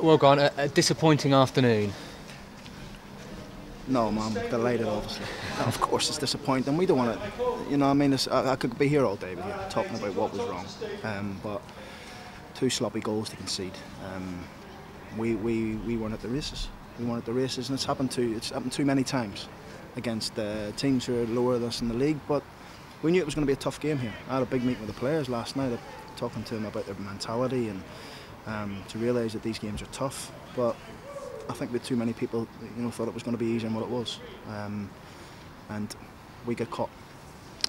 Well gone. A disappointing afternoon. No, man, I'm delighted, obviously. Of course, it's disappointing. We don't want to, you know, I mean, I could be here all day with you talking about what was wrong, but 2 sloppy goals to concede. We weren't at the races. We weren't at the races, and it's happened too many times against teams who are lower than us in the league. But we knew it was going to be a tough game here. I had a big meeting with the players last night, talking to them about their mentality and to realise that these games are tough. But I think that too many people, you know, thought it was going to be easier than what it was, and we get caught.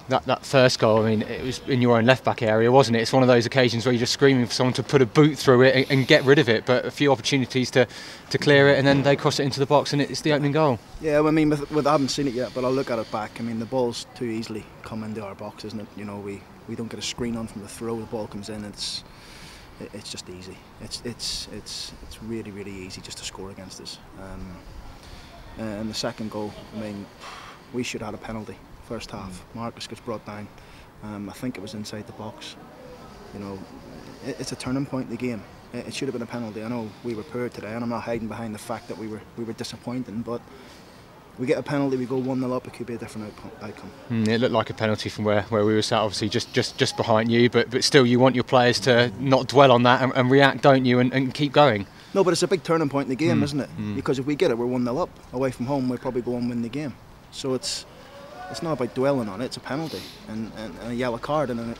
That first goal, I mean, it was in your own left-back area, wasn't it? It's one of those occasions where you're just screaming for someone to put a boot through it and get rid of it, but a few opportunities to clear it, and then they cross it into the box, and it's the opening goal. Yeah, I mean, I haven't seen it yet, but I'll look at it back. I mean, the ball's too easily come into our box, isn't it? You know, we don't get a screen on from the throw. The ball comes in. It's just easy. It's really, really easy just to score against us. And the second goal, I mean, we should have had a penalty first half. Marcus gets brought down. I think it was inside the box. You know, it's a turning point in the game. It should have been a penalty. I know we were poor today, and I'm not hiding behind the fact that we were disappointing, but we get a penalty, we go 1-0 up, it could be a different outcome. It looked like a penalty from where we were sat, obviously just behind you, but still you want your players to not dwell on that and react, don't you, and keep going. No, but it's a big turning point in the game, isn't it? Because if we get it, we're 1-0 up. Away from home, we'll probably go and win the game. So it's not about dwelling on it, it's a penalty and a yellow card, and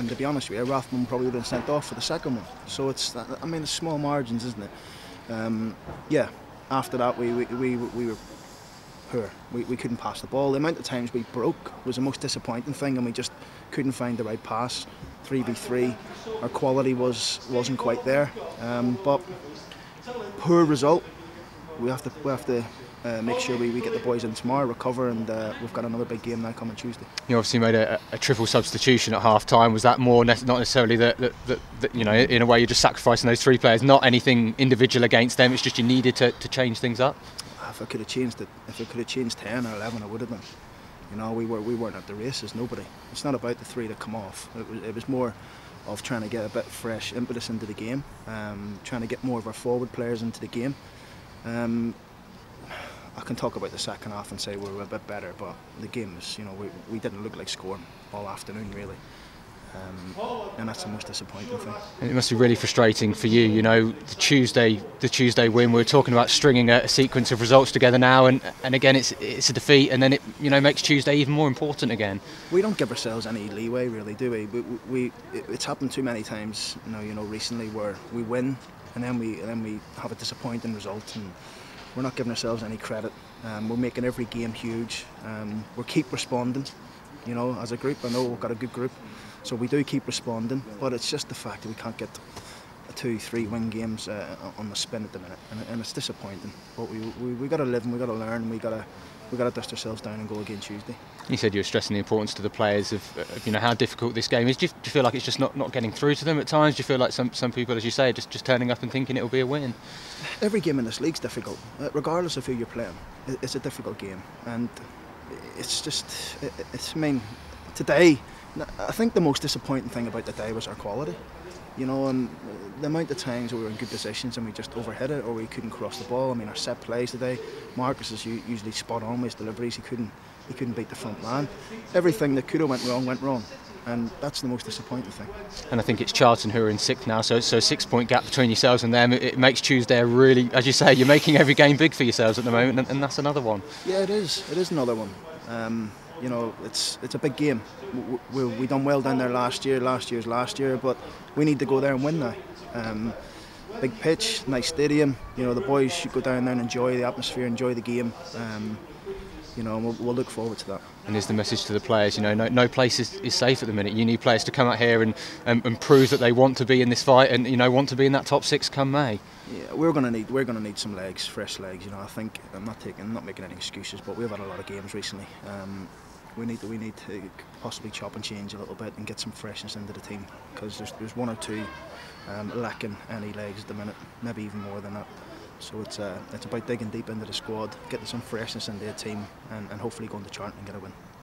to be honest with you, Rothman probably would have been sent off for the second one. So it's small margins, isn't it? Yeah, after that we were poor. We couldn't pass the ball. The amount of times we broke was the most disappointing thing, and we just couldn't find the right pass. 3v3, our quality wasn't quite there, but poor result. We have to make sure we get the boys in tomorrow, recover, and we've got another big game now coming Tuesday. You obviously made a triple substitution at half time. Was that not necessarily that you know, in a way you're just sacrificing those 3 players, not anything individual against them, it's just you needed to change things up? If I could have changed it, if I could have changed 10 or 11, I would have done. You know, we weren't at the races, nobody. It's not about the 3 that come off. It was more of trying to get a bit fresh impetus into the game, trying to get more of our forward players into the game. I can talk about the second half and say we were a bit better, but the game was, you know, we didn't look like scoring all afternoon really. And that's the most disappointing thing. And it must be really frustrating for you, you know, the Tuesday win. We're talking about stringing a sequence of results together now, and again it's a defeat, and then it, you know, makes Tuesday even more important again. We don't give ourselves any leeway, really, do we? It's happened too many times, you know, recently, where we win and then we have a disappointing result, and we're not giving ourselves any credit. We're making every game huge. We keep responding, you know, as a group. I know we've got a good group, so we do keep responding, but it's just the fact that we can't get 2-3 win games on the spin at the minute, and it's disappointing. But we got to live and we got to learn, and we got to dust ourselves down and go again Tuesday. You said you were stressing the importance to the players of you know, how difficult this game is. Do you feel like it's just not getting through to them at times? Do you feel like some people, as you say, just turning up and thinking it'll be a win? Every game in this league's difficult, regardless of who you're playing. It's a difficult game, and I mean, today, I think the most disappointing thing about the day was our quality. You know, and the amount of times we were in good positions and we just overhit it, or we couldn't cross the ball. I mean, our set plays today, Marcus is usually spot on with his deliveries. He couldn't beat the front man. Everything that could have went wrong, and that's the most disappointing thing. And I think it's Charlton who are in 6th now, so a 6-point gap between yourselves and them. It makes Tuesday a really, as you say, you're making every game big for yourselves at the moment, and that's another one. Yeah, it is. It is another one. You know, it's a big game. We done well down there last year, but we need to go there and win now. Big pitch, nice stadium. You know, the boys should go down there and enjoy the atmosphere, enjoy the game. You know, we'll look forward to that. And here's the message to the players, you know, no place is safe at the minute. You need players to come out here and prove that they want to be in this fight, and, you know, want to be in that top 6 come May. Yeah, we're gonna need some legs, fresh legs. You know, I think I'm not making any excuses, but we've had a lot of games recently. We need to possibly chop and change a little bit and get some freshness into the team, because there's 1 or 2 lacking any legs at the minute, maybe even more than that. So it's about digging deep into the squad, getting some freshness into the team, and hopefully going to Charlton and get a win.